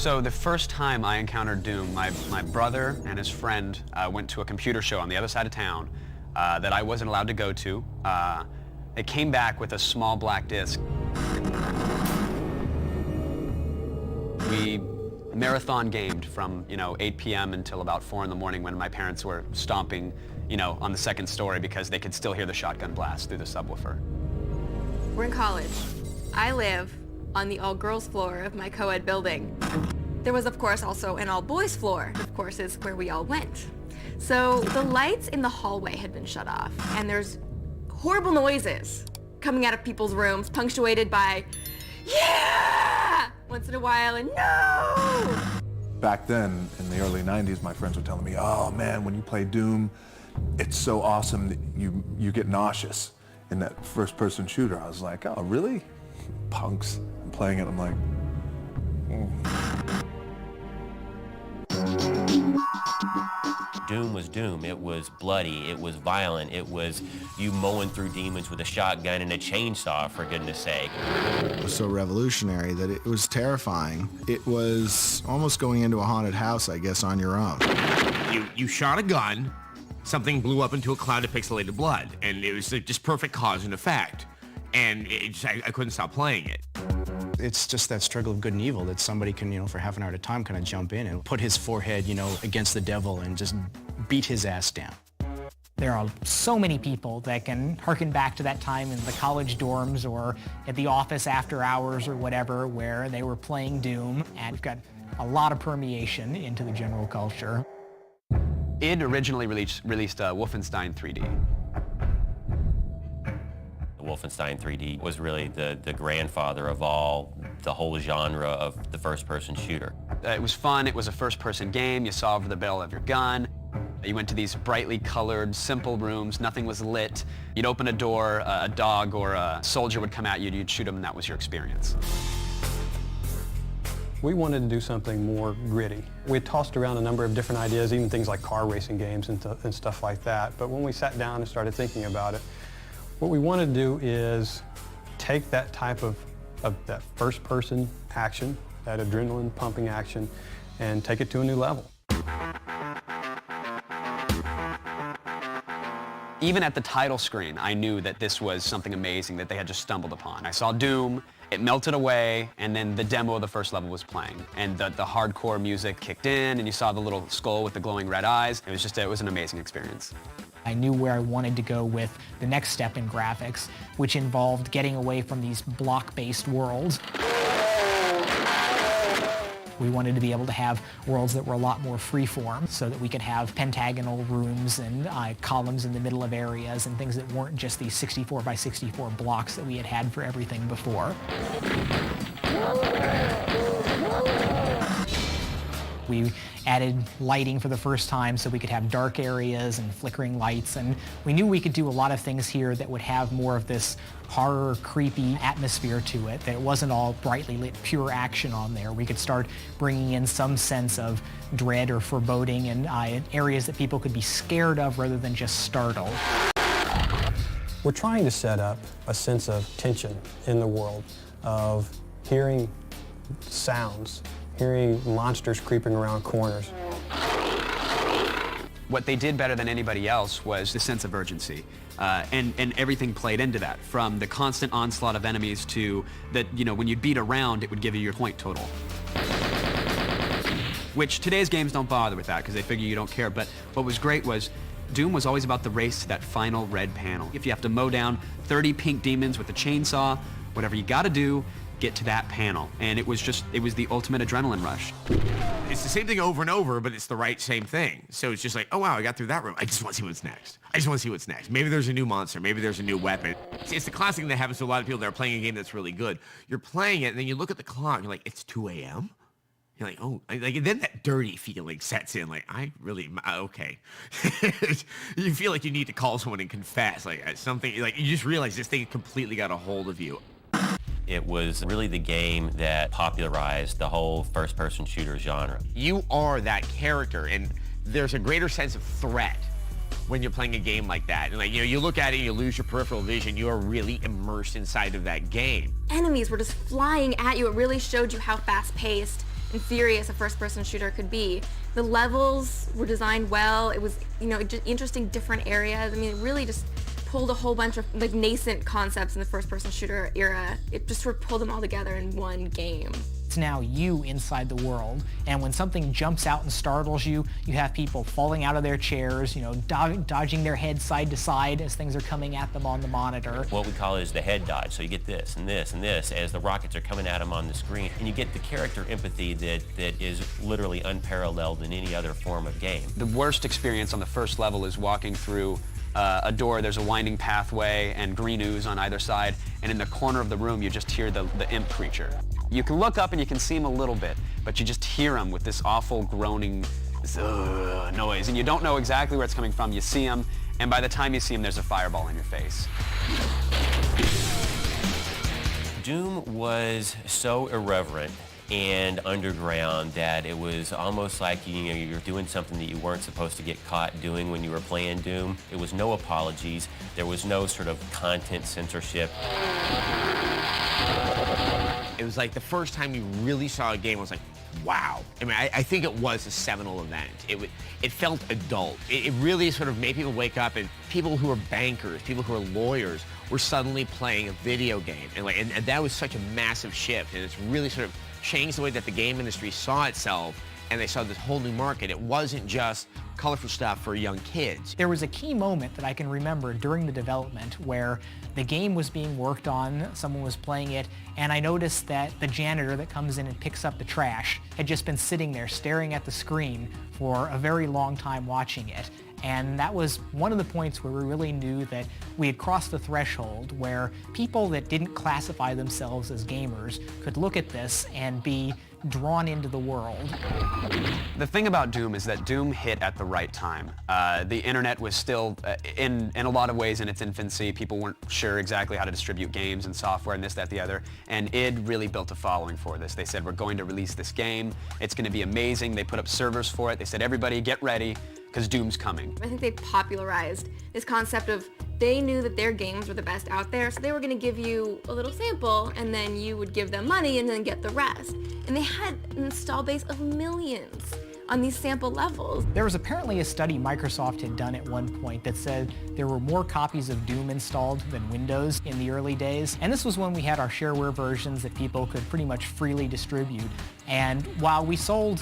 So the first time I encountered Doom, my brother and his friend went to a computer show on the other side of town that I wasn't allowed to go to. They came back with a small black disc. We marathon gamed from 8 p.m. until about 4 in the morning when my parents were stomping on the second story because they could still hear the shotgun blast through the subwoofer. We're in college. I live on the all-girls floor of my co-ed building. There was, of course, also an all-boys floor, of course, is where we all went. So the lights in the hallway had been shut off, and there's horrible noises coming out of people's rooms, punctuated by, yeah! Once in a while, and no! Back then, in the early 90s, my friends were telling me, oh man, when you play Doom, it's so awesome that you get nauseous in that first-person shooter. I was like, oh, really? Punks. I'm playing it, I'm like, Doom was Doom. It was bloody, it was violent, it was you mowing through demons with a shotgun and a chainsaw, for goodness sake. It was so revolutionary that it was terrifying. It was almost going into a haunted house, I guess, on your own. You shot a gun, something blew up into a cloud of pixelated blood, and it was just perfect cause and effect. And I couldn't stop playing it. It's just that struggle of good and evil that somebody can, for half an hour at a time kind of jump in and put his forehead, against the devil and just beat his ass down. There are so many people that can harken back to that time in the college dorms or at the office after hours or whatever where they were playing Doom, and we've got a lot of permeation into the general culture. id originally released Wolfenstein 3D. Wolfenstein 3D was really the grandfather of the whole genre of the first-person shooter. It was fun. It was a first-person game. You saw over the barrel of your gun. You went to these brightly colored, simple rooms. Nothing was lit. You'd open a door, a dog or a soldier would come at you, you'd shoot him, and that was your experience. We wanted to do something more gritty. We had tossed around a number of different ideas, even things like car racing games and stuff like that. But when we sat down and started thinking about it, what we wanted to do is take that type of that first-person action, that adrenaline-pumping action, and take it to a new level. Even at the title screen, I knew that this was something amazing that they had just stumbled upon. I saw Doom, it melted away, and then the demo of the first level was playing. And the hardcore music kicked in, and you saw the little skull with the glowing red eyes. It was an amazing experience. I knew where I wanted to go with the next step in graphics, which involved getting away from these block-based worlds. We wanted to be able to have worlds that were a lot more freeform so that we could have pentagonal rooms and columns in the middle of areas and things that weren't just these 64 by 64 blocks that we had had for everything before. We added lighting for the first time so we could have dark areas and flickering lights, and we knew we could do a lot of things here that would have more of this horror, creepy atmosphere to it, that it wasn't all brightly lit, pure action on there. We could start bringing in some sense of dread or foreboding and areas that people could be scared of rather than just startled. We're trying to set up a sense of tension in the world, of hearing sounds, hearing monsters creeping around corners. What they did better than anybody else was the sense of urgency. And everything played into that, from the constant onslaught of enemies to that, when you beat a round, it would give you your point total. Which today's games don't bother with that because they figure you don't care. But what was great was Doom was always about the race to that final red panel. If you have to mow down 30 pink demons with a chainsaw, whatever you gotta do, get to that panel. And it was the ultimate adrenaline rush. It's the same thing over and over, but it's the same thing. So it's just like, oh wow, I got through that room. I just want to see what's next. I just want to see what's next. Maybe there's a new monster. Maybe there's a new weapon. It's the classic thing that happens to a lot of people that are playing a game that's really good. You're playing it, and then you look at the clock, and you're like, it's 2 a.m.? You're like, oh, and then that dirty feeling sets in, like, okay. You feel like you need to call someone and confess, something, you just realize this thing completely got a hold of you. It was really the game that popularized the whole first-person shooter genre. You are that character, and there's a greater sense of threat when you're playing a game like that. And you look at it, you lose your peripheral vision, you are really immersed inside of that game. Enemies were just flying at you. It really showed you how fast-paced in theory as a first-person shooter could be. The levels were designed well. It was, just interesting different areas. I mean, it really just pulled a whole bunch of like nascent concepts in the first-person shooter era. It just sort of pulled them all together in one game. It's now you inside the world, and when something jumps out and startles you, you have people falling out of their chairs, dodging their head side to side as things are coming at them on the monitor. What we call is the head dodge. So you get this and this and this as the rockets are coming at them on the screen, and you get the character empathy that is literally unparalleled in any other form of game. The worst experience on the first level is walking through a door. There's a winding pathway and green ooze on either side, and in the corner of the room you just hear the imp creature. You can look up and you can see him a little bit, but you just hear him with this awful groaning noise, and you don't know exactly where it's coming from. You see him, and by the time you see him, there's a fireball in your face. Doom was so irreverent and underground that it was almost like you're doing something that you weren't supposed to get caught doing when you were playing Doom. It was no apologies. There was no sort of content censorship. It was like the first time you really saw a game, I was like, wow. I mean, I think it was a seminal event. It felt adult. It really sort of made people wake up, and people who are bankers, people who are lawyers, were suddenly playing a video game. And that was such a massive shift, and it's really sort of changed the way that the game industry saw itself, and they saw this whole new market. It wasn't just colorful stuff for young kids. There was a key moment that I can remember during the development where the game was being worked on, someone was playing it, and I noticed that the janitor that comes in and picks up the trash had just been sitting there staring at the screen for a very long time watching it. And that was one of the points where we really knew that we had crossed the threshold where people that didn't classify themselves as gamers could look at this and be drawn into the world. The thing about Doom is that Doom hit at the right time. The internet was still, in a lot of ways, in its infancy. People weren't sure exactly how to distribute games and software and this, that, the other. And id really built a following for this. They said, we're going to release this game. It's going to be amazing. They put up servers for it. They said, everybody get ready, because Doom's coming. I think they popularized this concept of they knew that their games were the best out there, so they were going to give you a little sample, and then you would give them money and then get the rest. And they had an install base of millions on these sample levels. There was apparently a study Microsoft had done at one point that said there were more copies of Doom installed than Windows in the early days. And this was when we had our shareware versions that people could pretty much freely distribute. And while we sold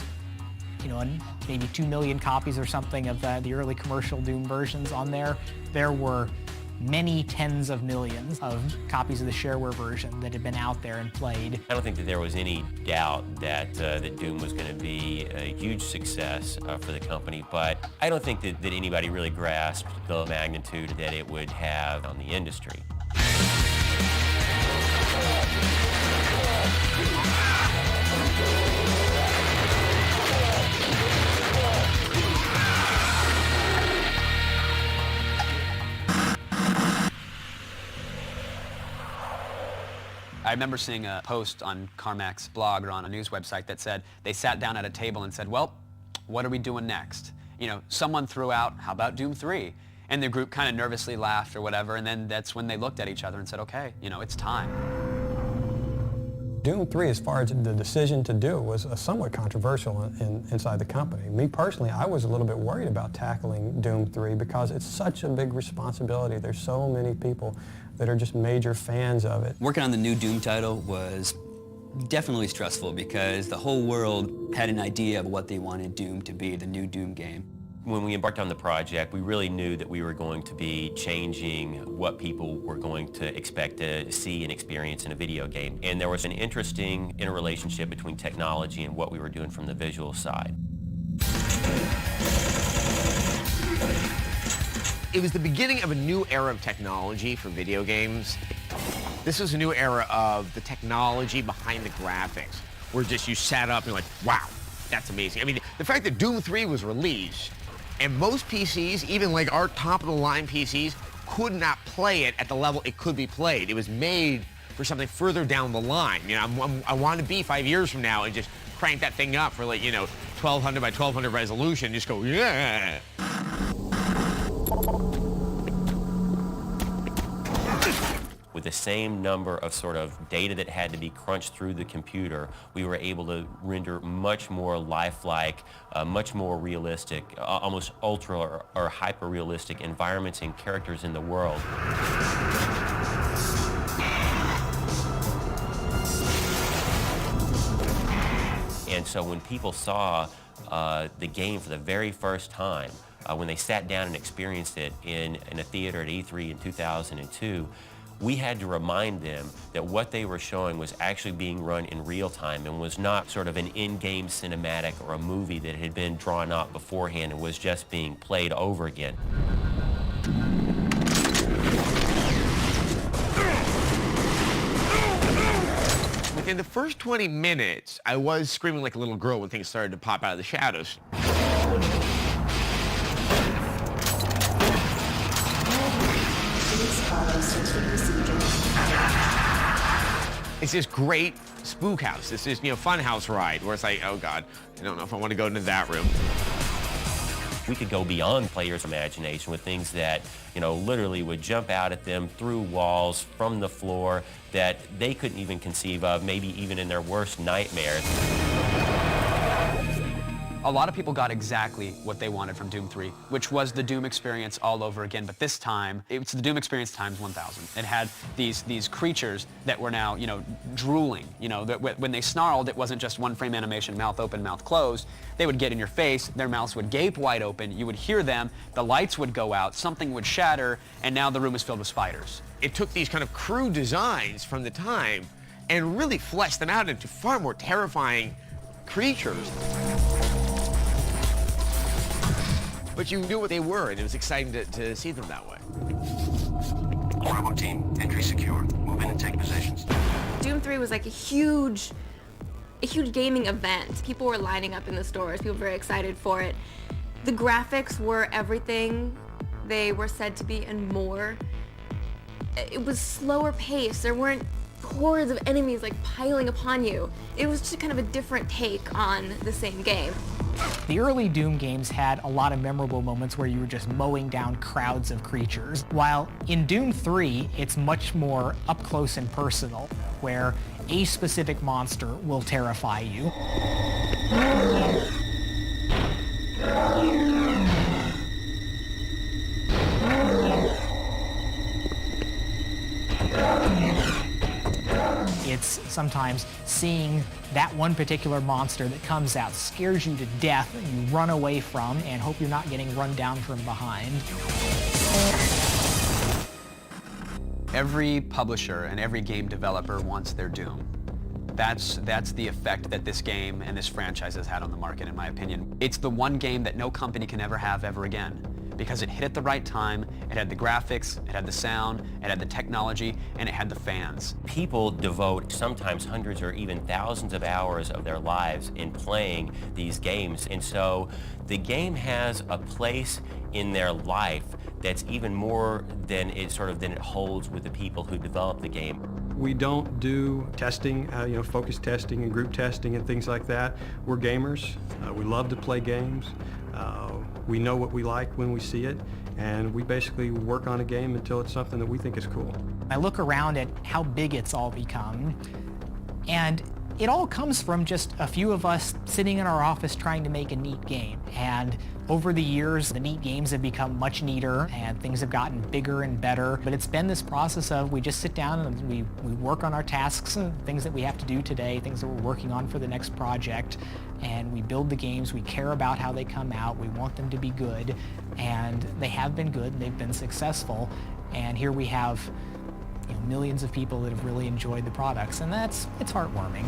maybe 2 million copies or something of the early commercial Doom versions on there, there were many tens of millions of copies of the shareware version that had been out there and played. I don't think that there was any doubt that Doom was going to be a huge success for the company, but I don't think that anybody really grasped the magnitude that it would have on the industry. I remember seeing a post on Carmack's blog or on a news website that said they sat down at a table and said, well, what are we doing next? Someone threw out, how about Doom 3? And the group kind of nervously laughed or whatever, and then that's when they looked at each other and said, okay, it's time. Doom 3, as far as the decision to do, was somewhat controversial inside the company. Me personally, I was a little bit worried about tackling Doom 3 because it's such a big responsibility. There's so many people that are just major fans of it. Working on the new Doom title was definitely stressful because the whole world had an idea of what they wanted Doom to be, the new Doom game. When we embarked on the project, we really knew that we were going to be changing what people were going to expect to see and experience in a video game. And there was an interesting interrelationship between technology and what we were doing from the visual side. It was the beginning of a new era of technology for video games. This was a new era of the technology behind the graphics, where just you sat up and you're like, wow, that's amazing. I mean, the fact that Doom 3 was released, and most PCs, even like our top-of-the-line PCs, could not play it at the level it could be played. It was made for something further down the line. I want to be 5 years from now and just crank that thing up for 1200 by 1200 resolution and just go, yeah. With with the same number of sort of data that had to be crunched through the computer, we were able to render much more lifelike, much more realistic, almost ultra or hyper-realistic environments and characters in the world. And so when people saw the game for the very first time, when they sat down and experienced it in a theater at E3 in 2002, we had to remind them that what they were showing was actually being run in real time and was not sort of an in-game cinematic or a movie that had been drawn up beforehand and was just being played over again. Within the first 20 minutes, I was screaming like a little girl when things started to pop out of the shadows. It's this great spook house. It's this, fun house ride where it's like, oh God, I don't know if I want to go into that room. We could go beyond players' imagination with things that, literally would jump out at them through walls, from the floor, that they couldn't even conceive of, maybe even in their worst nightmares. A lot of people got exactly what they wanted from Doom 3, which was the Doom experience all over again, but this time, it's the Doom experience times 1,000. It had these creatures that were now, drooling, that when they snarled, it wasn't just one frame animation, mouth open, mouth closed. They would get in your face, their mouths would gape wide open, you would hear them, the lights would go out, something would shatter, and now the room is filled with spiders. It took these kind of crude designs from the time and really fleshed them out into far more terrifying creatures. But you knew what they were, and it was exciting to see them that way. Bravo team, entry secure. Move in and take positions. Doom 3 was like a huge gaming event. People were lining up in the stores. People were very excited for it. The graphics were everything they were said to be and more. It was slower paced. There weren't hordes of enemies like piling upon you. It was just kind of a different take on the same game. The early Doom games had a lot of memorable moments where you were just mowing down crowds of creatures, while in Doom 3, it's much more up close and personal, where a specific monster will terrify you. It's sometimes seeing that one particular monster that comes out, scares you to death, that you run away from and hope you're not getting run down from behind. Every publisher and every game developer wants their Doom. That's the effect that this game and this franchise has had on the market, in my opinion. It's the one game that no company can ever have ever again, because it hit at the right time, it had the graphics, it had the sound, it had the technology, and it had the fans. People devote sometimes hundreds or even thousands of hours of their lives in playing these games, and so the game has a place in their life that's even more than it holds with the people who develop the game. We don't do testing, focus testing and group testing and things like that. We're gamers. We love to play games. We know what we like when we see it, and we basically work on a game until it's something that we think is cool. I look around at how big it's all become, and it all comes from just a few of us sitting in our office trying to make a neat game. And over the years, the neat games have become much neater and things have gotten bigger and better. But it's been this process of we just sit down and we work on our tasks and things that we have to do today, things that we're working on for the next project. And we build the games, we care about how they come out, we want them to be good. And they have been good, they've been successful. And here we have millions of people that have really enjoyed the products, and it's heartwarming.